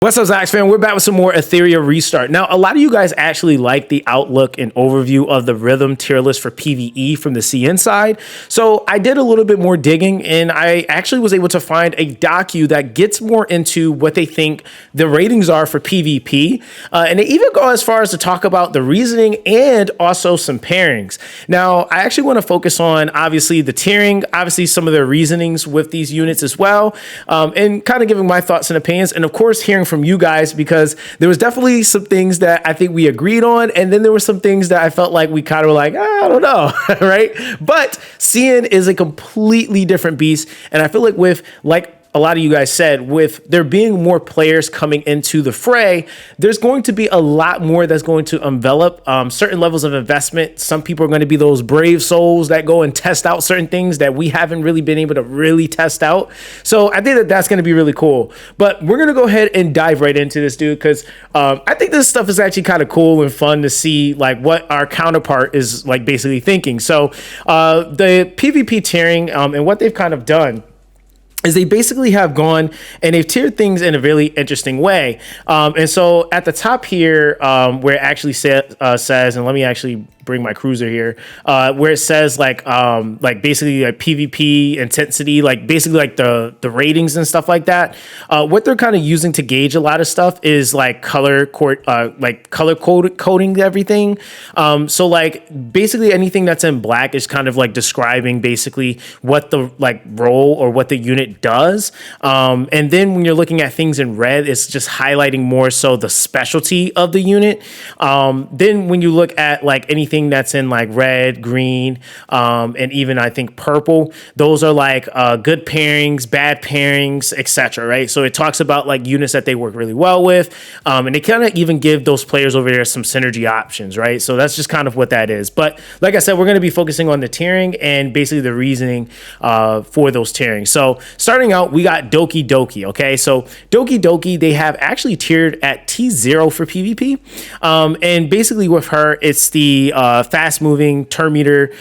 What's up, Zox fan? We're back with some more Etheria Restart. Now, a lot of you guys actually like the outlook and overview of the rhythm tier list for PvE from the CN side. So I did a little bit more digging, and I actually was able to find a docu that gets more into what they think the ratings are for PvP. And they even go as far as to talk about the reasoning and also some pairings. Now, I actually want to focus on, obviously, the tiering, obviously some of the reasonings with these units as well, and kind of giving my thoughts and opinions, and of course, hearing from you guys, because there was definitely some things that I think we agreed on, and then there were some things that I felt like we kind of were like, I don't know, right? But CN is a completely different beast, and I feel like with a lot of you guys said, with there being more players coming into the fray, there's going to be a lot more that's going to envelop certain levels of investment. Some people are going to be those brave souls that go and test out certain things that we haven't really been able to really test out. So I think that that's going to be really cool. But we're going to go ahead and dive right into this, dude, because I think this stuff is actually kind of cool and fun to see, like, what our counterpart is like basically thinking. So the PvP tiering and what they've kind of done is they basically have gone and they've tiered things in a really interesting way. And so at the top here, where it actually says, and let me actually bring my cruiser here, where it says like basically like PvP intensity, like basically like the ratings and stuff like that. What they're kind of using to gauge a lot of stuff is like color coding everything. So like basically anything that's in black is kind of like describing basically what the like role or what the unit does. And then when you're looking at things in red, it's just highlighting more so the specialty of the unit. Then when you look at like anything that's in like red, green, and even I think purple, those are like good pairings, bad pairings, etc. Right? So it talks about like units that they work really well with, and they kind of even give those players over there some synergy options, right? So that's just kind of what that is. But like I said, we're going to be focusing on the tiering and basically the reasoning for those tiering. So starting out, we got Doki Doki. Okay, so Doki Doki, they have actually tiered at T0 for PvP, and basically with her, it's the fast moving turn meter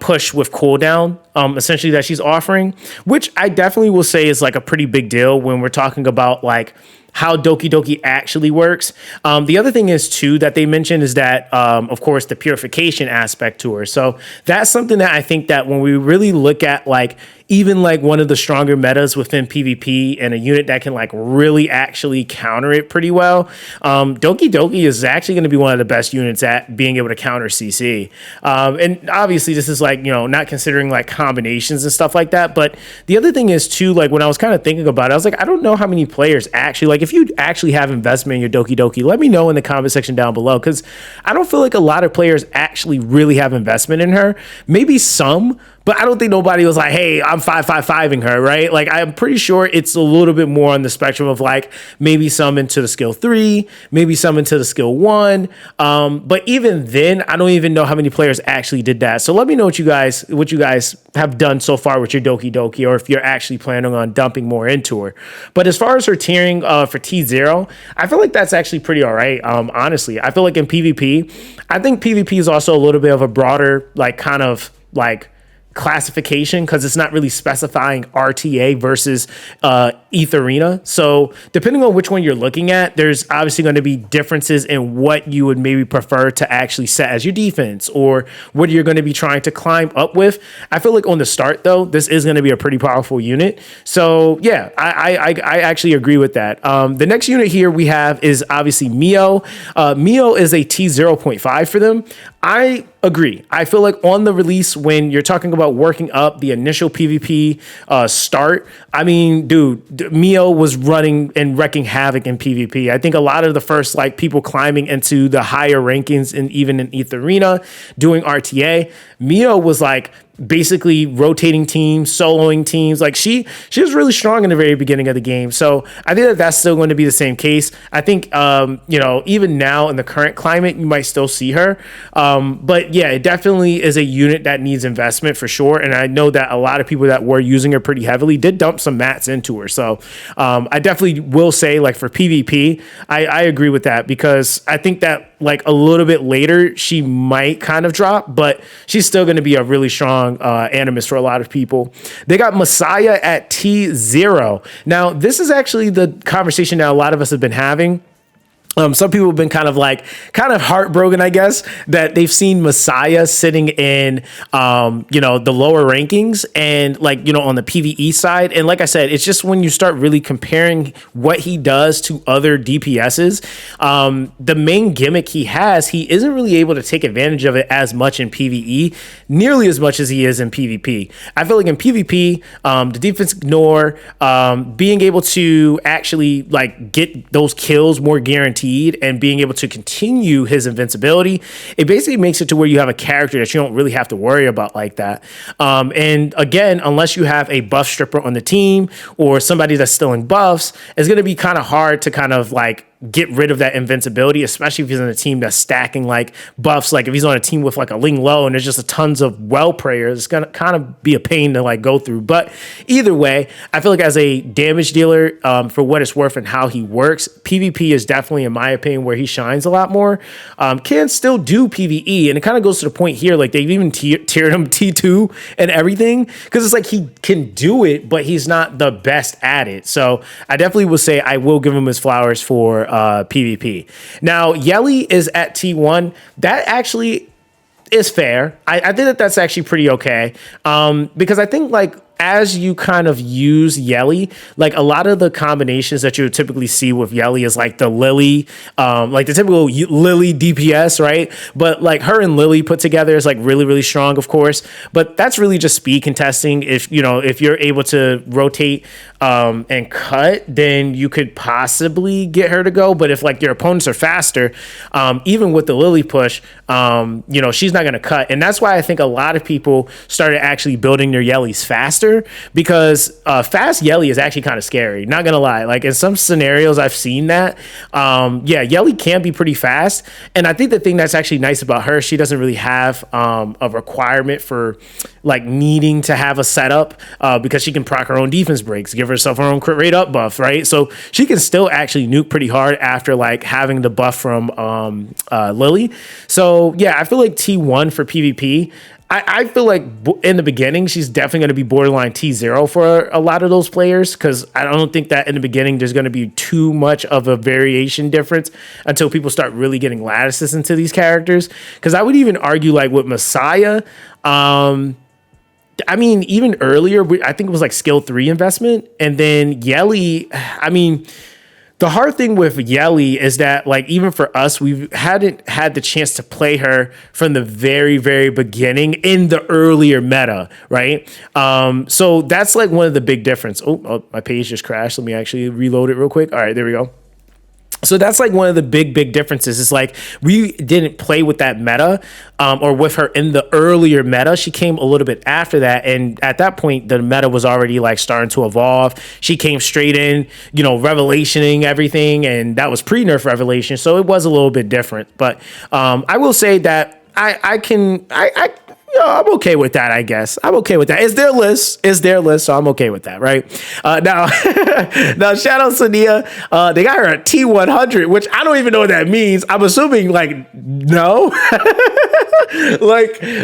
push with cooldown, essentially, that she's offering, which I definitely will say is like a pretty big deal when we're talking about like how Doki Doki actually works. The other thing is too that they mentioned is that of course the purification aspect to her. So that's something that I think that when we really look at like even like one of the stronger metas within PvP and a unit that can like really actually counter it pretty well, Doki Doki is actually going to be one of the best units at being able to counter CC. And obviously this is like, you know, not considering like combinations and stuff like that. But the other thing is too, like when I was kind of thinking about it, I was like, I don't know how many players actually, like if you actually have investment in your Doki Doki, let me know in the comment section down below, because I don't feel like a lot of players actually really have investment in her. Maybe some, but I don't think nobody was like, hey, I'm 555ing her, right? Like, I'm pretty sure it's a little bit more on the spectrum of like maybe some into the skill 3, maybe some into the skill 1. But even then, I don't even know how many players actually did that. So let me know what you guys have done so far with your Doki Doki, or if you're actually planning on dumping more into her. But as far as her tiering for T0, I feel like that's actually pretty all right. Honestly, I feel like in PvP, I think PvP is also a little bit of a broader, like kind of like classification, because it's not really specifying RTA versus Etheria. So depending on which one you're looking at, there's obviously going to be differences in what you would maybe prefer to actually set as your defense, or what you're going to be trying to climb up with. I feel like on the start though, this is going to be a pretty powerful unit. So yeah, I actually agree with that. The next unit here we have is obviously Mio. Mio is a T0.5 for them. I agree. I feel like on the release, when you're talking about working up the initial PvP start, I mean, dude, Mio was running and wrecking havoc in PvP. I think a lot of the first like people climbing into the higher rankings and even in Etheria doing RTA, Mio was like basically rotating teams, soloing teams. Like she was really strong in the very beginning of the game. So I think that that's still going to be the same case. I think, you know, even now in the current climate, you might still see her. But yeah, it definitely is a unit that needs investment for sure. And I know that a lot of people that were using her pretty heavily did dump some mats into her. So I definitely will say, like for PvP, I agree with that, because I think that like a little bit later, she might kind of drop, but she's still going to be a really strong strong Animus for a lot of people. They got Messiah at T0. Now, this is actually the conversation that a lot of us have been having. Some people have been kind of heartbroken, I guess, that they've seen Messiah sitting in, the lower rankings and on the PvE side. And like I said, it's just when you start really comparing what he does to other DPSs, the main gimmick he has, he isn't really able to take advantage of it as much in PvE, nearly as much as he is in PvP. I feel like in PvP, the defense ignore, being able to actually get those kills more guaranteed and being able to continue his invincibility, it basically makes it to where you have a character that you don't really have to worry about like that. And again, unless you have a buff stripper on the team or somebody that's stealing buffs, it's going to be kind of hard to get rid of that invincibility, especially if he's on a team that's stacking buffs. Like if he's on a team with a Ling Low and there's just tons of well prayers, it's gonna kind of be a pain to go through. But either way, I feel like as a damage dealer, for what it's worth and how he works, PvP is definitely, in my opinion, where he shines a lot more. Can still do PvE, and it kind of goes to the point here, they've even tiered him T2 and everything, because it's he can do it, but he's not the best at it. So I definitely will say I will give him his flowers for PvP. Now, Yeli is at T1. That actually is fair. I think that's actually pretty okay. Because I think as you kind of use Yeli, a lot of the combinations that you would typically see with Yeli is the Lily, the typical Lily DPS, right? But her and Lily put together is really, really strong, of course. But that's really just speed contesting. If you're able to rotate and cut, then you could possibly get her to go. But if your opponents are faster, even with the Lily push, she's not going to cut. And that's why I think a lot of people started actually building their Yelis faster, because fast Yeli is actually kind of scary. Not gonna lie, in some scenarios I've seen that. Yeli can be pretty fast, and I think the thing that's actually nice about her, she doesn't really have a requirement for needing to have a setup, because she can proc her own defense breaks, give herself her own crit rate up buff, right? So she can still actually nuke pretty hard after having the buff from Lily. So yeah, I feel T1 for PvP. I feel in the beginning, she's definitely going to be borderline T0 for a lot of those players, because I don't think that in the beginning there's going to be too much of a variation difference until people start really getting lattices into these characters. Because I would even argue with Messiah, even earlier, I think it was skill 3 investment. And then Yeli, the hard thing with Yeli is that, even for us, we hadn't had the chance to play her from the very, very beginning in the earlier meta, right? So that's one of the big difference. Oh, my page just crashed. Let me actually reload it real quick. All right, there we go. So that's one of the big differences. Is we didn't play with that meta, or with her in the earlier meta. She came a little bit after that, and at that point the meta was already starting to evolve. She came straight in, revelationing everything, and that was pre-nerf revelation, so it was a little bit different. But I will say that I'm okay with that, I guess. I'm okay with that. It's their list, so I'm okay with that, right? Now Shadow Sania, they got her at T100, which I don't even know what that means. I'm assuming, no.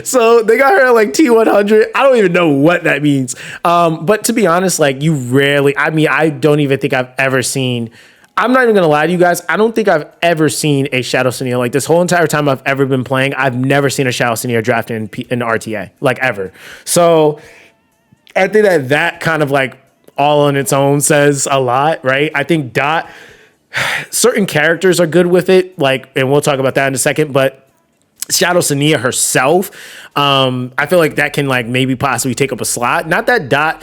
So they got her at T100. I don't even know what that means. But to be honest, you rarely, I don't even think I've ever seen, I'm not even going to lie to you guys, I don't think I've ever seen a Shadow Sania. This whole entire time I've ever been playing, I've never seen a Shadow Sania drafted in RTA, ever. So I think that kind of all on its own says a lot, right? I think Dot, certain characters are good with it, and we'll talk about that in a second, but Shadow Sania herself, I feel that can maybe possibly take up a slot. Not that Dot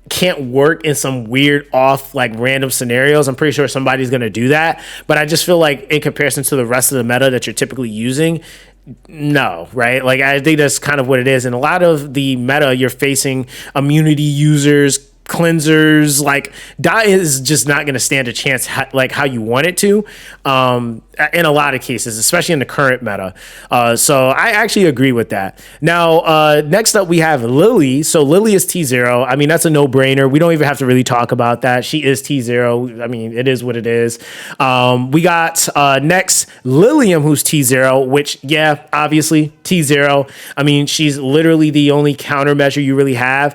can't work in some weird off random scenarios. I'm pretty sure somebody's going to do that, but I just feel in comparison to the rest of the meta that you're typically using, no, right? I think that's kind of what it is. And a lot of the meta, you're facing immunity users, cleansers. Like dye is just not going to stand a chance like how you want it to in a lot of cases, especially in the current meta. So I actually agree with that. Now next up we have Lily. So Lily is T0. I mean, that's a no-brainer. We don't even have to really talk about that. She is T0. I mean, it is what it is. We got next Lilium, who's T0, which, yeah, obviously T0. I mean, she's literally the only countermeasure you really have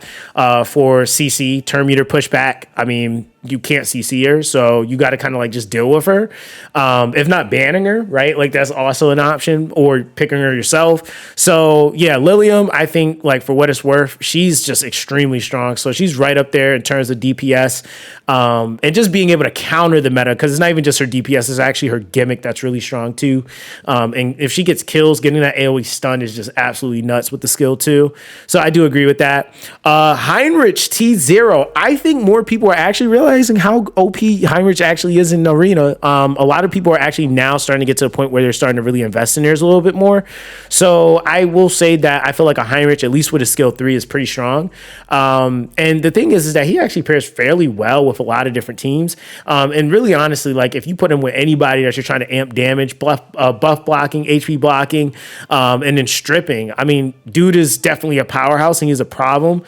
for CC, turn meter pushback. I mean, you can't CC her, so you got to kind of like just deal with her. If not banning her, right? Like that's also an option, or picking her yourself. So yeah, Lilium, I think like for what it's worth, she's just extremely strong. So she's right up there in terms of DPS, and just being able to counter the meta, because it's not even just her DPS, it's actually her gimmick that's really strong too. And if she gets kills, getting that AoE stun is just absolutely nuts with the skill too. So I do agree with that. Heinrich T0, I think more people are actually realizing how OP Heinrich actually is in Arena. A lot of people are actually now starting to get to a point where they're starting to really invest in theirs a little bit more. So I will say that I feel like a Heinrich, at least with his skill 3, is pretty strong. And the thing is that he actually pairs fairly well with a lot of different teams. And really honestly, like if you put him with anybody that you're trying to amp damage, buff blocking, HP blocking, and then stripping, I mean, dude is definitely a powerhouse and he's a problem.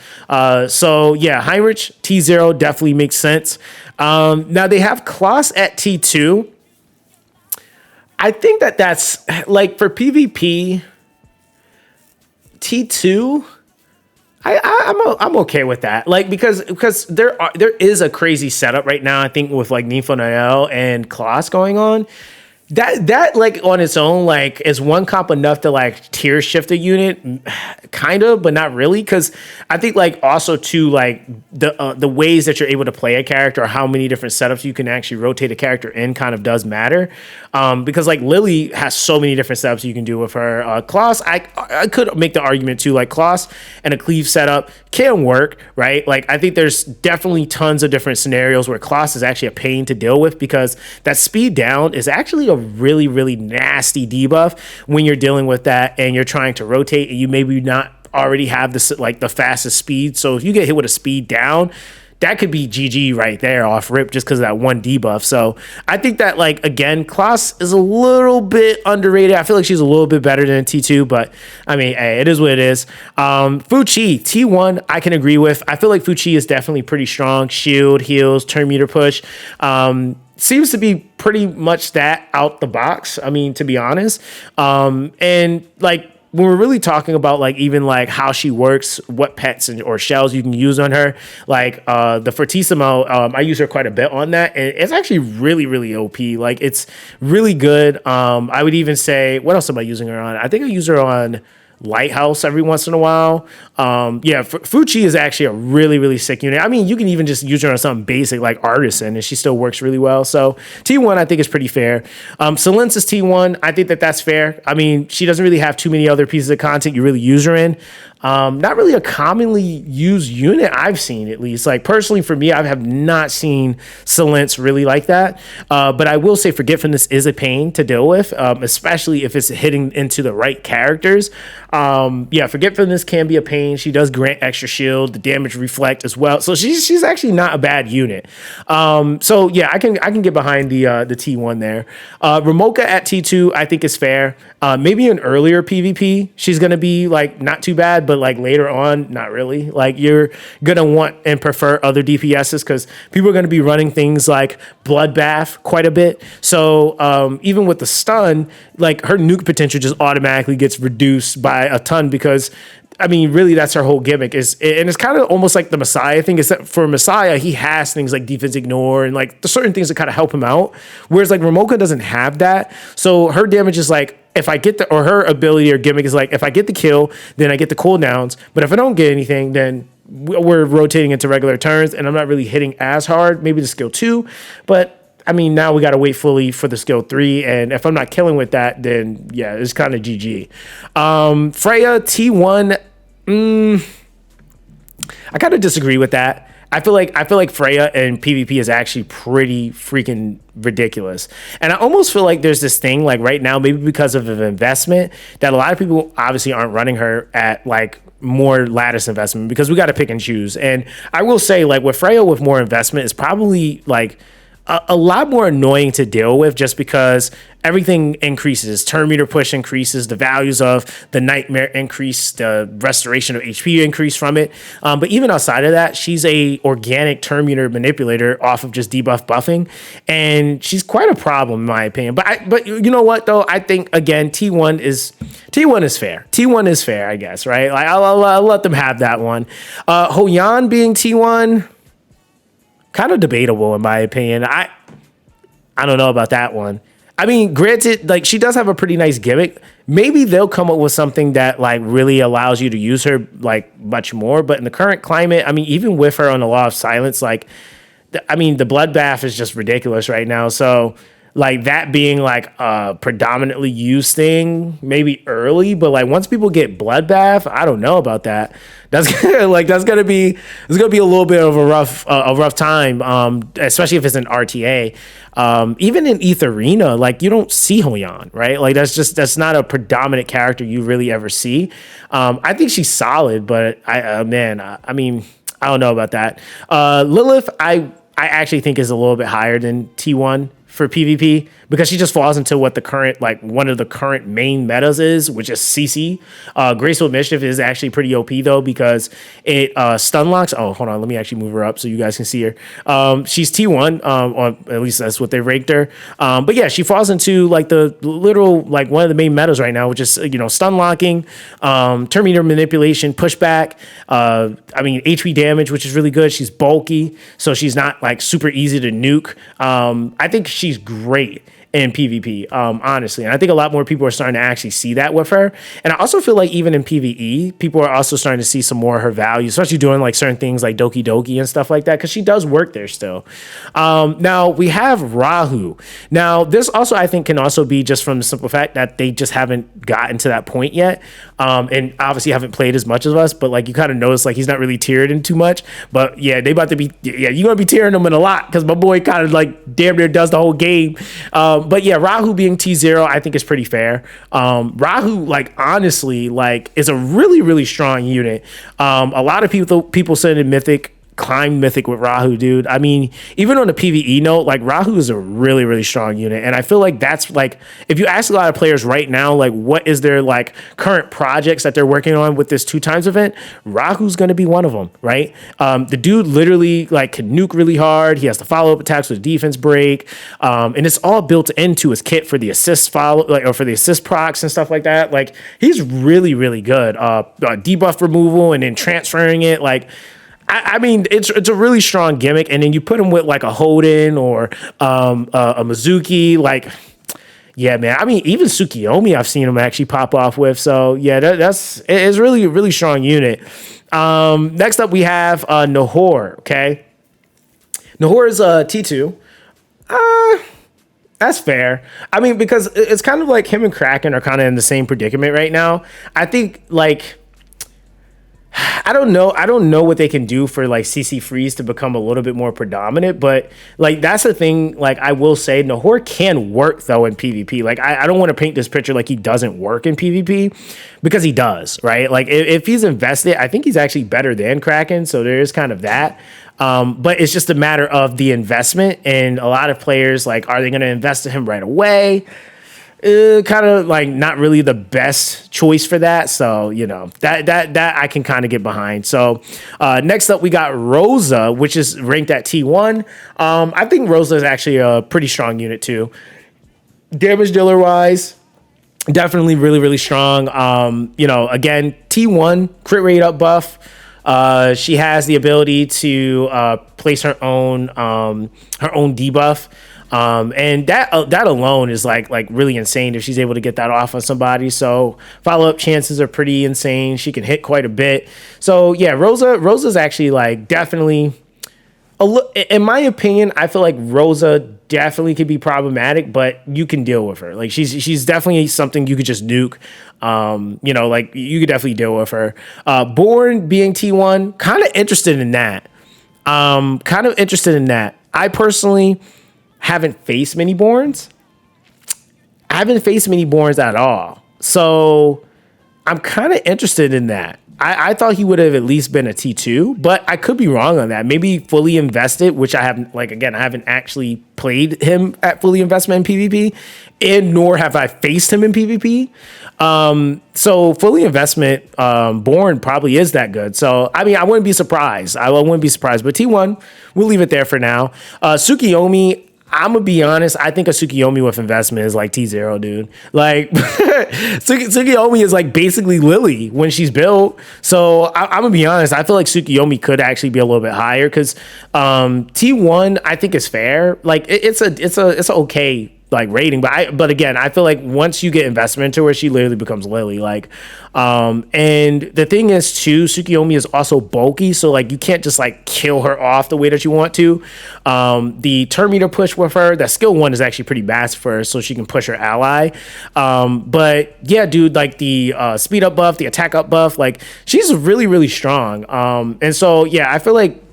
So yeah, Heinrich T0 definitely makes sense. Now they have Klaus at T2. I think that's like for PvP T2. I'm okay with that. Like because there is a crazy setup right now, I think, with like Nympho and Klaus going on. That like on its own, like is one comp enough to like tier shift a unit, kind of, but not really. Because I think like also too, like the ways that you're able to play a character, or how many different setups you can actually rotate a character in, kind of does matter. Because like Lily has so many different setups you can do with her. Klaus, I could make the argument too, like Klaus and a cleave setup can work, right? Like I think there's definitely tons of different scenarios where Klaus is actually a pain to deal with, because that speed down is actually a really, really nasty debuff when you're dealing with that and you're trying to rotate and you maybe not already have this like the fastest speed. So if you get hit with a speed down, that could be GG right there off rip, just because of that one debuff. So I think that, like, again, Klaus is a little bit underrated. I feel like she's a little bit better than T2, but I mean, hey, it is what it is. Fu-Chi, T1, I can agree with. I feel like Fu-Chi is definitely pretty strong. Shield, heals, turn meter push. Seems to be pretty much that out the box. I mean, to be honest. And like, when we're really talking about like even like how she works, what pets or shells you can use on her, like the Fortissimo, I use her quite a bit on that, and it's actually really, really OP. Like it's really good. I would even say, what else am I using her on? I think I use her on Lighthouse every once in a while. Yeah, Fu-Chi is actually a really, really sick unit. I mean, you can even just use her on something basic like Artisan, and she still works really well. So T1, I think, is pretty fair. Silence is T1. I think that that's fair. I mean, she doesn't really have too many other pieces of content you really use her in. Not really a commonly used unit I've seen, at least. Like personally for me, I have not seen Silence really like that. But I will say Forgetfulness is a pain to deal with, especially if it's hitting into the right characters. Yeah, Forgetfulness can be a pain. She does grant extra shield, the damage reflect as well. So she's actually not a bad unit. So yeah, I can get behind the T1 there. Ramoka at T2, I think is fair. Maybe an earlier PvP, she's gonna be like not too bad, but like later on, not really. Like you're gonna want and prefer other DPSs because people are gonna be running things like Bloodbath quite a bit. So even with the stun, like her nuke potential just automatically gets reduced by a ton, because I mean, really, that's her whole gimmick. And it's kind of almost like the Messiah thing, except for Messiah, he has things like defense ignore and like the certain things that kind of help him out. Whereas like Ramoka doesn't have that. So her damage is like, if I get or her ability or gimmick is like, if I get the kill, then I get the cooldowns. But if I don't get anything, then we're rotating into regular turns and I'm not really hitting as hard. Maybe the skill 2, but I mean, now we got to wait fully for the skill 3. And if I'm not killing with that, then yeah, it's kind of GG. Freya T1. I kind of disagree with that. I feel like Freya in PvP is actually pretty freaking ridiculous. And I almost feel like there's this thing like right now, maybe because of an investment, that a lot of people obviously aren't running her at like more lattice investment because we got to pick and choose. And I will say like with Freya with more investment is probably like a lot more annoying to deal with just because everything increases. Turn meter push increases, the values of the nightmare increase, the restoration of HP increase from it. But even outside of that, she's a organic turn meter manipulator off of just debuff buffing, and she's quite a problem in my opinion. But you know what though? I think again T1 is fair. T1 is fair, I guess, right? Like I'll let them have that one. Hoyan being T1. Kind of debatable in my opinion. I don't know about that one. I mean, granted, like she does have a pretty nice gimmick. Maybe they'll come up with something that like really allows you to use her like much more. But in the current climate, I mean, even with her on the Law of Silence, like, I mean, the bloodbath is just ridiculous right now. So like that being like a predominantly used thing, maybe early, but like once people get bloodbath, I don't know about that. That's gonna be a little bit of a rough time, especially if it's an RTA. Even in Etheria, like you don't see Hoyan, right? Like that's not a predominant character you really ever see. I think she's solid, but I mean, I don't know about that. Lilith, I actually think is a little bit higher than T1 for PvP because she just falls into what the current, like one of the current main metas is, which is CC. Graceful Mischief is actually pretty OP though because it stun locks. Oh, hold on, let me actually move her up so you guys can see her. She's T1, or at least that's what they ranked her. But yeah, she falls into like the literal, like one of the main metas right now, which is, you know, stun locking, turn meter manipulation, pushback. I mean, HP damage, which is really good. She's bulky, so she's not like super easy to nuke. I think she's great in PvP, honestly. And I think a lot more people are starting to actually see that with her. And I also feel like even in PvE, people are also starting to see some more of her value, especially doing like certain things like Doki Doki and stuff like that, because she does work there still. Now we have Rahu. Now this also I think can also be just from the simple fact that they just haven't gotten to that point yet. And obviously haven't played as much as us, but like you kind of notice like he's not really tiered in too much. But yeah, you're gonna be tearing him in a lot because my boy kind of like damn near does the whole game. But yeah, Rahu being T0, I think is pretty fair. Rahu, like honestly, like is a really, really strong unit. A lot of people said in Mythic, climb Mythic with Rahu, dude. I mean, even on a PvE note, like Rahu is a really, really strong unit. And I feel like that's like, if you ask a lot of players right now, like what is their like current projects that they're working on with this 2x event, Rahu's going to be one of them, right? The dude literally like can nuke really hard. He has the follow-up attacks with a defense break. And it's all built into his kit for the assist or for the assist procs and stuff like that. Like he's really, really good. Debuff removal and then transferring it, like, I mean, it's a really strong gimmick, and then you put him with like a Holden or a Mizuki, like, yeah, man. I mean, even Tsukiyomi, I've seen him actually pop off with. So yeah, it's really a really strong unit. Next up, we have Nahor. Okay, Nahor is T2. That's fair. I mean, because it's kind of like him and Kraken are kind of in the same predicament right now. I think like. I don't know what they can do for like CC freeze to become a little bit more predominant, but like that's the thing. Like I will say, Nahor can work though in PvP. Like I don't want to paint this picture like he doesn't work in PvP because he does, right? Like if he's invested, I think he's actually better than Kraken. So there is kind of that. But it's just a matter of the investment, and a lot of players like, are they going to invest in him right away? Kind of like not really the best choice for that. So, you know, that I can kind of get behind. So next up, we got Rosa, which is ranked at T1. I think Rosa is actually a pretty strong unit too. Damage dealer wise, definitely really, really strong. You know, again, T1 crit rate up buff. She has the ability to place her own debuff. And that alone is like really insane if she's able to get that off on somebody. So follow-up chances are pretty insane. She can hit quite a bit. So yeah, Rosa's actually like definitely in my opinion, I feel like Rosa definitely could be problematic, but you can deal with her. Like she's definitely something you could just nuke. You know, like you could definitely deal with her. Born being T1, kind of interested in that. Kind of interested in that. I personally haven't faced mini borns. I haven't faced mini borns at all. So I'm kind of interested in that. I thought he would have at least been a T2, but I could be wrong on that. Maybe fully invested, which I haven't, like, again, I haven't actually played him at fully investment in PvP, and nor have I faced him in PvP. So fully investment, Born probably is that good. So, I mean, I wouldn't be surprised. I wouldn't be surprised, but T1, we'll leave it there for now. Tsukiyomi, I'm gonna be honest. I think a Tsukiyomi with investment is like T0, dude. Like Tsukiyomi is like basically Lily when she's built. So I'm gonna be honest. I feel like Tsukiyomi could actually be a little bit higher because T1 I think is fair. Like it's a okay like rating, but again, I feel like once you get investment into her, she literally becomes Lily. Like, and the thing is too, Tsukiyomi is also bulky, so like you can't just like kill her off the way that you want to. The turn meter push with her, that skill 1 is actually pretty massive for her, so she can push her ally. But yeah, dude, like the speed up buff, the attack up buff, like she's really, really strong. And so yeah, I feel like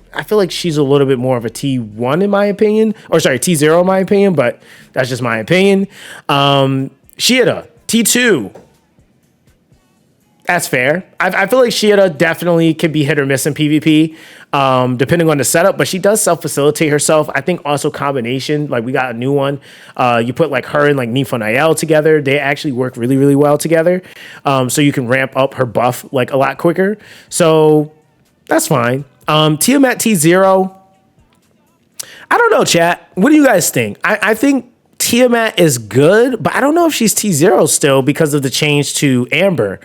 she's a little bit more of a T1 in my opinion, or sorry, T0 in my opinion, but that's just my opinion. Shieda, T2. That's fair. I feel like Shieda definitely can be hit or miss in PvP, depending on the setup, but she does self-facilitate herself. I think also combination, like we got a new one. You put like her and like Ninfa Nael together. They actually work really, really well together. So you can ramp up her buff like a lot quicker. So that's fine. Tiamat T0. I don't know, chat. What do you guys think? I think Tiamat is good, but I don't know if she's T0 still because of the change to Amber.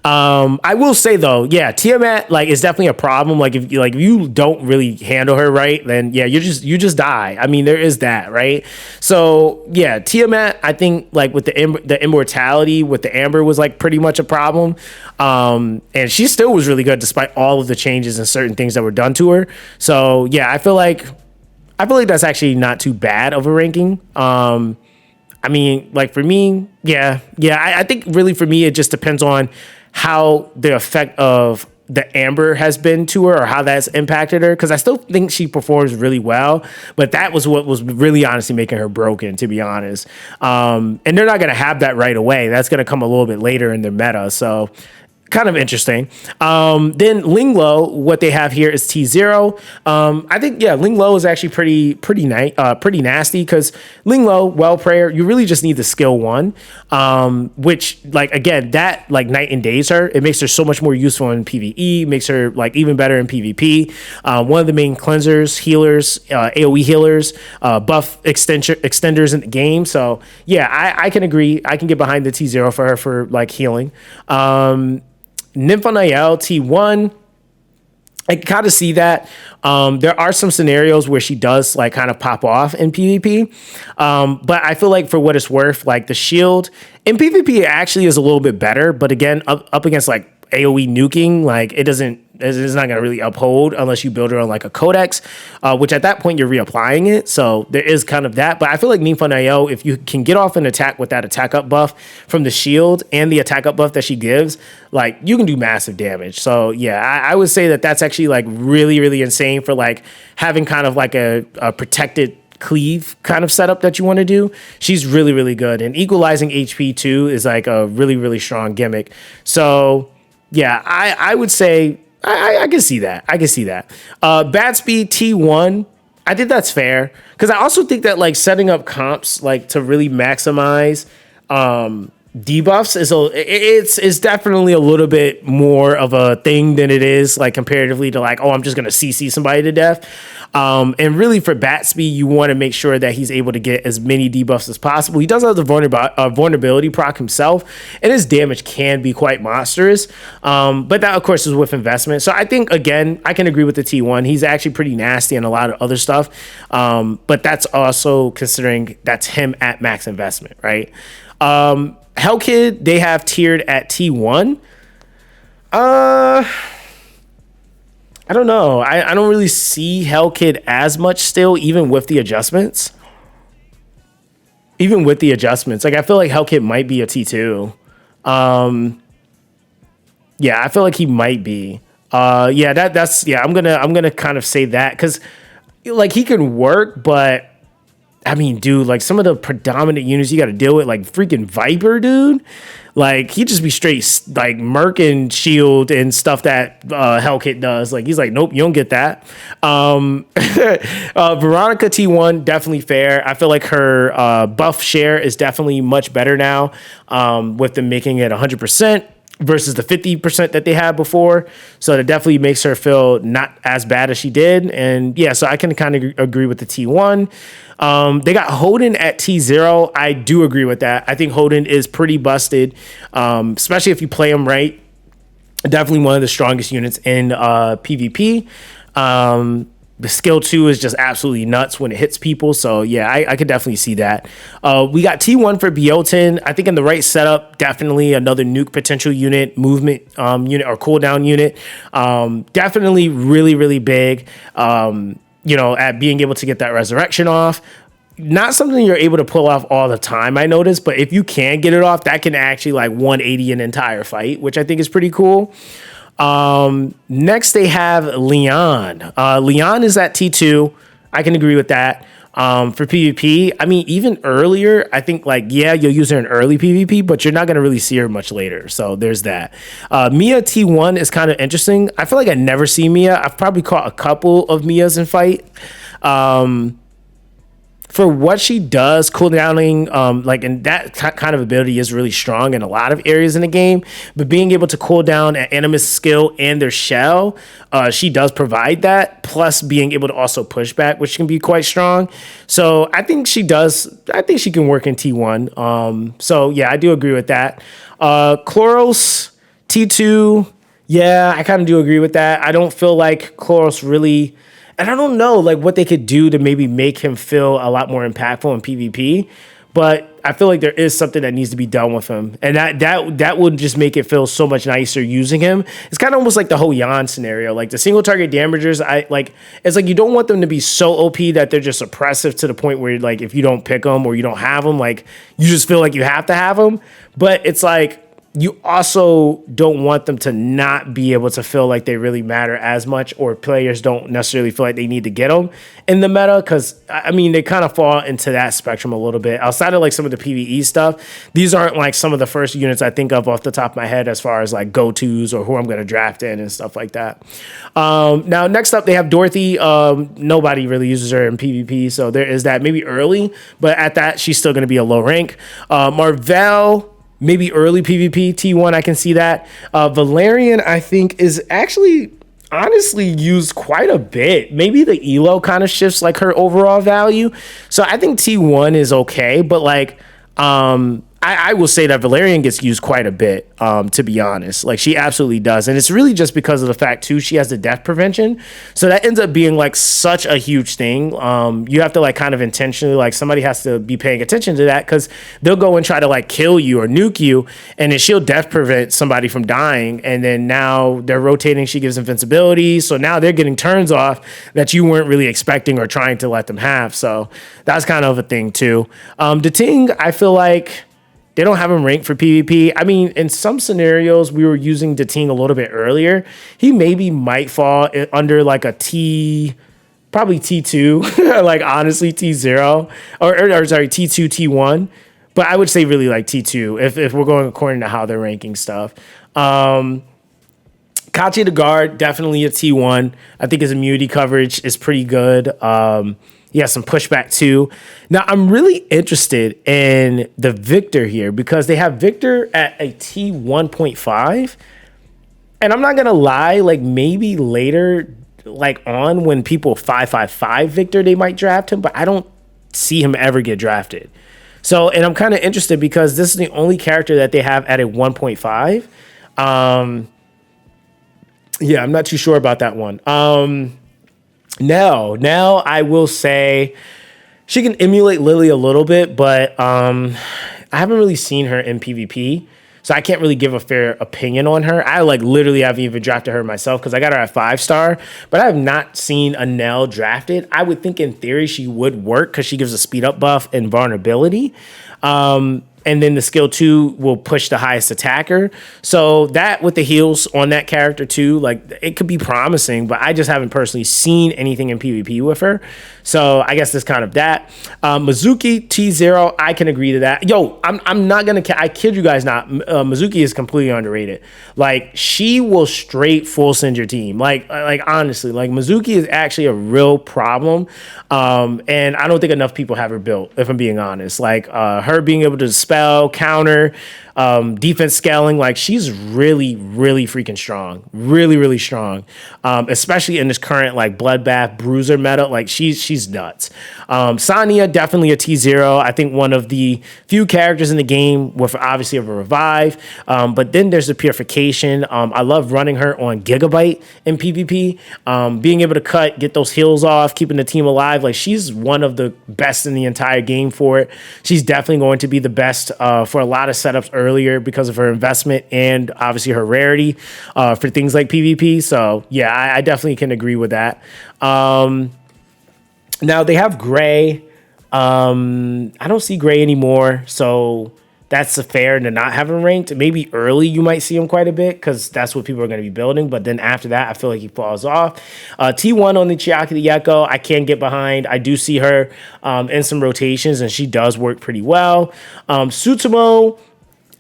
I will say though, yeah, Tiamat like is definitely a problem. Like if you don't really handle her right, then yeah, you just die. I mean, there is that, right? So yeah, Tiamat, I think like with the immortality with the Amber was like pretty much a problem. And she still was really good despite all of the changes and certain things that were done to her. So yeah, I feel like that's actually not too bad of a ranking. I mean, like for me, yeah. I think really for me, it just depends on how the effect of the Amber has been to her or how that's impacted her. Cause I still think she performs really well, but that was what was really honestly making her broken, to be honest. And they're not going to have that right away. That's going to come a little bit later in their meta. So kind of interesting. Then Linglo, what they have here is T0. I think, yeah, Linglo is actually pretty nasty because Linglo, well prayer, you really just need the skill 1, which like, again, that like night and days her. It makes her so much more useful in PvE, makes her like even better in PvP. One of the main cleansers, healers, AoE healers, buff extenders in the game. So yeah, I can agree. I can get behind the T0 for her for like healing. Ninfa Nael T1, I can kind of see that. There are some scenarios where she does like kind of pop off in PvP. But I feel like for what it's worth, like the shield in PvP it actually is a little bit better. But again, up against like AoE nuking, like it's not going to really uphold unless you build her on like a codex, which at that point you're reapplying it. So there is kind of that. But I feel like Ninfa Nael, if you can get off an attack with that attack up buff from the shield and the attack up buff that she gives, like you can do massive damage. So yeah, I would say that that's actually like really, really insane for like having kind of like a protected cleave kind of setup that you want to do. She's really, really good. And equalizing HP too is like a really, really strong gimmick. So yeah, I would say I can see that. Bat speed T1. I think that's fair because I also think that like setting up comps like to really maximize debuffs is definitely a little bit more of a thing than it is like comparatively to like, oh, I'm just gonna CC somebody to death. And really for bat speed, you want to make sure that he's able to get as many debuffs as possible. He does have the vulnerability proc himself, and his damage can be quite monstrous. But that of course is with investment. So I think again, I can agree with the T1. He's actually pretty nasty and a lot of other stuff. But that's also considering that's him at max investment, right? Hellkid, they have tiered at T1. I don't know. I don't really see Hellkid as much still, even with the adjustments. Like, I feel like Hellkid might be a T2. Yeah, I feel like he might be. Yeah, that's yeah. I'm gonna kind of say that because like he can work, but I mean, dude, like some of the predominant units you got to deal with, like freaking Viper, dude. Like he just be straight like Merkin shield and stuff that Hellkit does. Like he's like, nope, you don't get that. Veronica T1 definitely fair. I feel like her buff share is definitely much better now, with them making it 100% versus the 50% that they had before. So that definitely makes her feel not as bad as she did. And yeah, so I can kind of agree with the T1. They got Hoden at T0. I do agree with that. I think Hoden is pretty busted, especially if you play him right. Definitely one of the strongest units in PvP. The skill 2 is just absolutely nuts when it hits people. So yeah, I could definitely see that. We got T1 for Biotin. I think in the right setup, definitely another nuke potential unit, movement unit or cooldown unit. Definitely really, really big, at being able to get that resurrection off. Not something you're able to pull off all the time, I noticed, but if you can get it off, that can actually like 180 an entire fight, which I think is pretty cool. Next they have Leon. Leon is at T2. I can agree with that. For PvP, I mean, even earlier, I think like, yeah, you'll use her in early PvP, but you're not going to really see her much later. So there's that. Mia T1 is kind of interesting. I feel like I never see Mia. I've probably caught a couple of Mias in fight. For what she does, cooldowning, and that kind of ability is really strong in a lot of areas in the game. But being able to cool down at Animus skill and their shell, she does provide that. Plus being able to also push back, which can be quite strong. So I think she does. I think she can work in T1. So yeah, I do agree with that. Chloros T2. Yeah, I kind of do agree with that. I don't feel like Chloros really. And I don't know like what they could do to maybe make him feel a lot more impactful in PvP, but I feel like there is something that needs to be done with him, and that would just make it feel so much nicer using him. It's kind of almost like the whole Yan scenario, like the single target damagers. It's like you don't want them to be so OP that they're just oppressive to the point where like if you don't pick them or you don't have them, like you just feel like you have to have them. But it's like you also don't want them to not be able to feel like they really matter as much, or players don't necessarily feel like they need to get them in the meta. Because I mean, they kind of fall into that spectrum a little bit. Outside of like some of the PvE stuff, these aren't like some of the first units I think of off the top of my head as far as like go-tos or who I'm going to draft in and stuff like that. Now, next up, they have Dorothy. Nobody really uses her in PvP, so there is that. Maybe early, but at that, she's still going to be a low rank. Marvel. Maybe early PvP, T1, I can see that. Valerian, I think, is actually honestly used quite a bit. Maybe the elo kind of shifts like her overall value. So I think T1 is okay, but like I will say that Valerian gets used quite a bit, to be honest. Like, she absolutely does. And it's really just because of the fact, too, she has the death prevention. So that ends up being, like, such a huge thing. You have to, like, kind of intentionally, like, somebody has to be paying attention to that, because they'll go and try to, like, kill you or nuke you, and then she'll death prevent somebody from dying. And then now they're rotating. She gives invincibility. So now they're getting turns off that you weren't really expecting or trying to let them have. So that's kind of a thing, too. The Ting, I feel like they don't have him ranked for PvP. I mean, in some scenarios, we were using Dating a little bit earlier. He maybe might fall under like a T, probably T2, like honestly T0, or sorry, T2, T1. But I would say really like T2 if we're going according to how they're ranking stuff. Kachi the Guard, definitely a T1. I think his immunity coverage is pretty good. He has some pushback too. Now, I'm really interested in the Victor here because they have Victor at a T1.5. And I'm not going to lie, like maybe later, like on when people 555 Victor, they might draft him, but I don't see him ever get drafted. So, and I'm kind of interested because this is the only character that they have at a 1.5. Yeah, I'm not too sure about that one. Now I will say she can emulate Lily a little bit, but I haven't really seen her in PvP, so I can't really give a fair opinion on her. I like literally haven't even drafted her myself because I got her at 5-star, but I have not seen a Nell drafted. I would think in theory she would work because she gives a speed up buff and vulnerability. and then the skill 2 will push the highest attacker. So that with the heals on that character too, like it could be promising, but I just haven't personally seen anything in PvP with her. So I guess that's kind of that. Mizuki T0, I can agree to that. Yo, I'm not gonna, I kid you guys not. Mizuki is completely underrated. Like she will straight full send your team. Like honestly, like Mizuki is actually a real problem. And I don't think enough people have her built, if I'm being honest. Like her being able to spell, counter, defense scaling, like she's really, really freaking strong. Really, really strong. Especially in this current like bloodbath bruiser meta. Like she's nuts. Sania, definitely a T0. I think one of the few characters in the game with obviously a revive. But then there's the purification. I love running her on Gigabyte in PvP. Being able to get those heals off, keeping the team alive. Like she's one of the best in the entire game for it. She's definitely going to be the best for a lot of setups earlier because of her investment and obviously her rarity for things like PvP. So yeah, I definitely can agree with that. Now they have Gray. I don't see Gray anymore, so that's fair to not have him ranked. Maybe early you might see him quite a bit because that's what people are going to be building. But then after that, I feel like he falls off. T1 on the Chiaki the Gekko, I can get behind. I do see her in some rotations, and she does work pretty well. Tsutomu,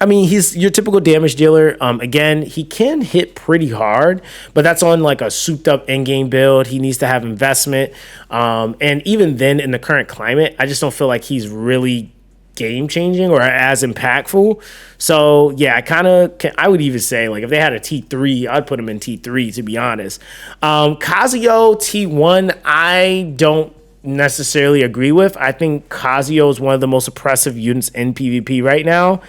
I mean, he's your typical damage dealer. Again, he can hit pretty hard, but that's on like a souped up in-game build. He needs to have investment. And even then in the current climate, I just don't feel like he's really game changing or as impactful. So yeah, I would even say like if they had a T3, I'd put him in T3 to be honest. Kazuyo T1, I don't necessarily agree with. I think Kazuyo is one of the most oppressive units in PvP right now.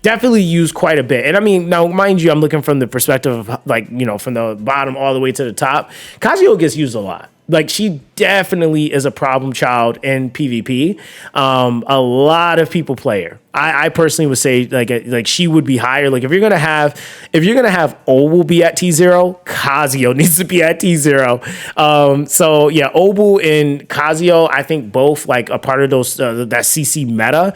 Definitely used quite a bit. And I mean, now mind you, I'm looking from the perspective of like, you know, from the bottom all the way to the top. Kazuyo gets used a lot. Like she definitely is a problem child in PvP. A lot of people play her. I personally would say like she would be higher. Like if you're gonna have Obul be at T0, Kazuyo needs to be at T0. So yeah, Obul and Kazuyo, I think both like a part of those that CC meta.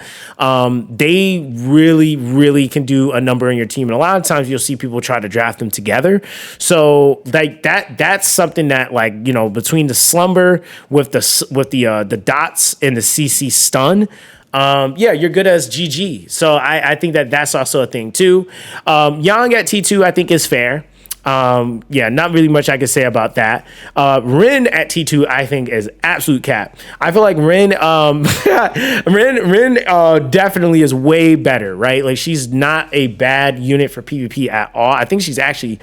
They really, really can do a number in your team, and a lot of times you'll see people try to draft them together. So like that's something that like, you know, between the slumber with the dots and the CC stun. Yeah, you're good as GG. So I think that's also a thing too. Yang at T2, I think is fair. Yeah, not really much I could say about that. Rin at T2, I think is absolute cap. I feel like Rin, Rin definitely is way better, right? Like she's not a bad unit for PvP at all. I think she's actually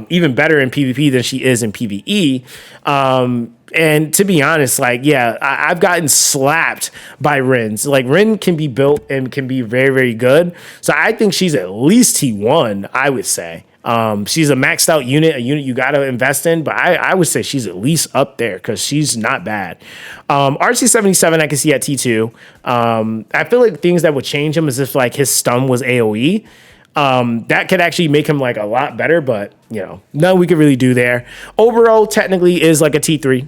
even better in PvP than she is in PvE. And to be honest, like, yeah, I've gotten slapped by Rins. Like, Rin can be built and can be very, very good. So I think she's at least T1, I would say. She's a maxed out unit, a unit you got to invest in, but I would say she's at least up there because she's not bad. RC77, I can see at T2. I feel like things that would change him is if like his stun was AoE. That could actually make him like a lot better, but you know, nothing we could really do there. Overall, technically is like a T3.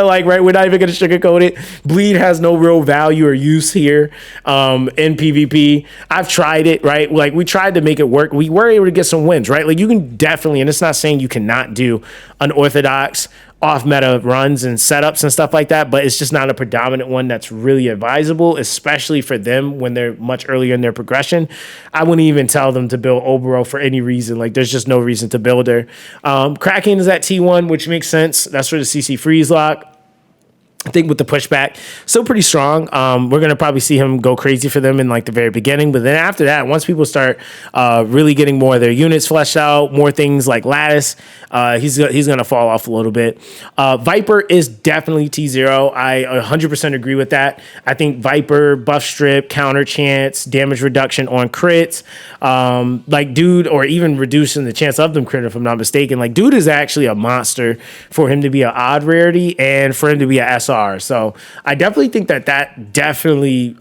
Like, right, we're not even gonna sugarcoat it. Bleed has no real value or use here in PvP. I've tried it, right? Like we tried to make it work. We were able to get some wins, right? Like you can definitely, and it's not saying you cannot do unorthodox off-meta runs and setups and stuff like that, but it's just not a predominant one that's really advisable, especially for them when they're much earlier in their progression. I wouldn't even tell them to build Obero for any reason. Like, there's just no reason to build her. Kraken is at T1, which makes sense. That's for the CC freeze lock. I think with the pushback, still pretty strong. We're going to probably see him go crazy for them in like the very beginning. But then after that, once people start really getting more of their units fleshed out, more things like Lattice, he's going to fall off a little bit. Viper is definitely T0. I 100% agree with that. I think Viper, buff strip, counter chance, damage reduction on crits, like dude, or even reducing the chance of them crit if I'm not mistaken. Like dude is actually a monster for him to be an odd rarity and for him to be a SR. So I definitely think that definitely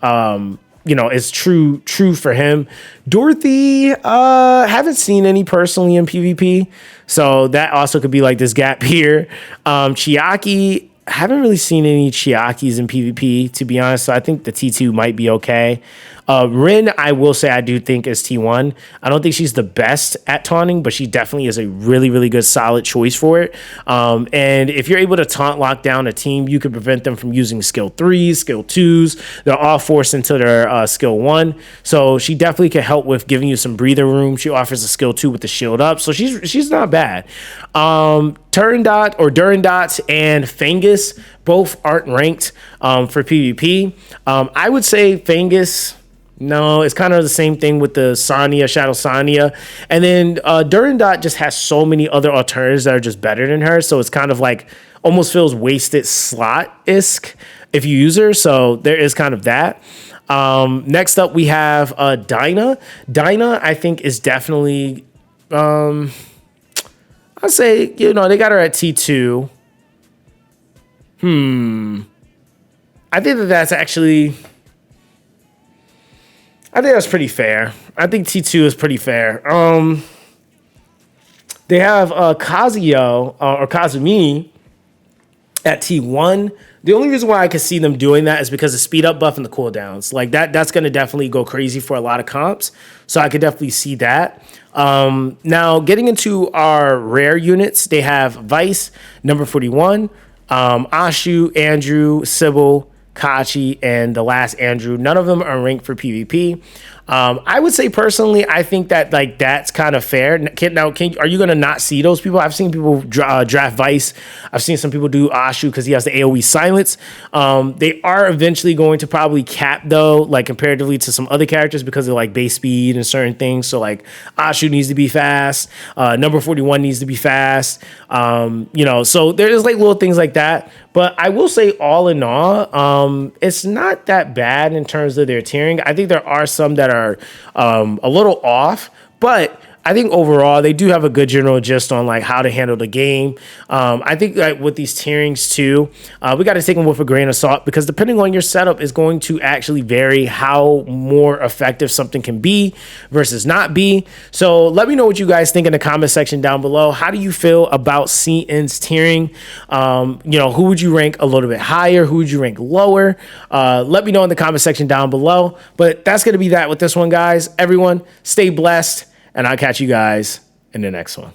is true for him. Dorothy, haven't seen any personally in PvP, so that also could be like this gap here. Chiaki, haven't really seen any Chiakis in PvP, to be honest, so I think the T2 might be okay. Rin, I will say I do think is T1. I don't think she's the best at taunting, but she definitely is a really, really good, solid choice for it. And if you're able to taunt lock down a team, you can prevent them from using skill 3s, skill 2s. They're all forced into their skill 1. So she definitely can help with giving you some breathing room. She offers a skill 2 with the shield up. So she's not bad. Turndot or Durandot and Fangus both aren't ranked for PvP. I would say Fangus, no, it's kind of the same thing with the Sonya, Shadow Sonya. And then Durandot just has so many other alternatives that are just better than her. So it's kind of like almost feels wasted slot-isk if you use her. So there is kind of that. Next up, we have Dinah. Dinah, I think, is definitely... I'd say, you know, they got her at T2. I think that's actually... I think that's pretty fair. I think T2 is pretty fair. They have Kazuyo or Kazumi at T1. The only reason why I could see them doing that is because the speed up buff and the cooldowns. Like that's going to definitely go crazy for a lot of comps. So I could definitely see that. Now getting into our rare units, they have Vice, number 41, Ashu, Andrew, Sybil, Kachi, and the last Andrew. None of them are ranked for PvP. I would say personally, I think that like that's kind of fair. Are you gonna not see those people? I've seen people draft Vice. I've seen some people do Ashu because he has the AoE silence. They are eventually going to probably cap though, like comparatively to some other characters because of like base speed and certain things. So like Ashu needs to be fast. Number 41 needs to be fast. You know, so there's like little things like that. But I will say all in all, it's not that bad in terms of their tiering. I think there are some that are a little off, but I think overall they do have a good general gist on like how to handle the game. I think like with these tierings too, we got to take them with a grain of salt because depending on your setup is going to actually vary how more effective something can be versus not be. So let me know what you guys think in the comment section down below. How do you feel about CN's tiering? You know, who would you rank a little bit higher? Who would you rank lower? Let me know in the comment section down below. But that's going to be that with this one, guys. Everyone, stay blessed. And I'll catch you guys in the next one.